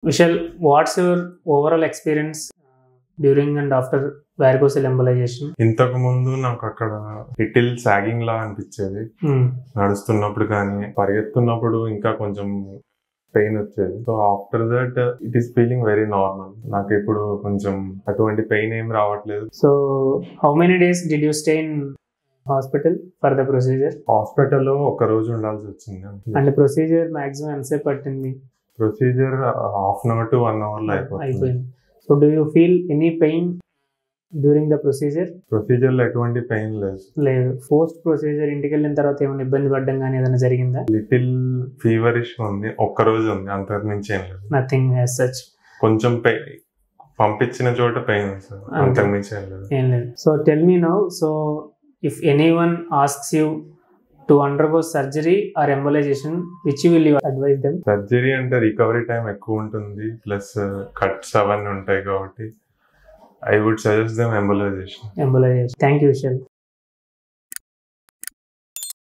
Vishal, what's your overall experience during and after varicocele embolization? ఇంతకు ముందు నాకు అక్కడ లిటిల్ సాగింగ్ లా అనిపించేది. నడుస్తున్నప్పుడు కానీ పరిగెత్తున్నప్పుడు ఇంకా కొంచెం పెయిన్ వచ్చేది. So after that it is feeling very normal. నాకు ఇప్పుడు కొంచెం అటువంటి పెయిన్ ఏం రావట్లేదు. So, how many days did you stay in hospital for the procedure? హాస్పిటల్లో ఒక రోజు ఉండాల్సి వచ్చింది. And the procedure maximum ఎంతసేపు పట్టింది? Procedure half an hour to 1 hour లో అయిపోయింది. So, do you feel any pain during the procedure? Procedure లో ఎటువంటి పెయిన్ లేదు. లేదు. పోస్ట్ ప్రొసీజర్ ఇంటికి వెళ్ళిన తర్వాత ఏమైనా ఇబ్బంది పడడం కానీ ఏదైనా జరిగిందా? లిటిల్ ఫీవరిష్ ఉంది, ఒక్క రోజు ఉంది, అంతకు మించి ఏం లేదు. Nothing as such. కొంచెం పంపించిన చోట పెయిన్ ఉంది సార్, అంతకు మించి ఏం లేదు. ఏం లేదు. So tell me now, so if anyone asks you to undergo surgery or embolization, which will you advise them? Surgery అంటే రికవరీ టైం ఎక్కువ ఉంటుంది, ప్లస్ కట్స్ అవన్నీ ఉంటాయి కాబట్టి I would suggest them embolization. Embolization. Thank you, Vishal.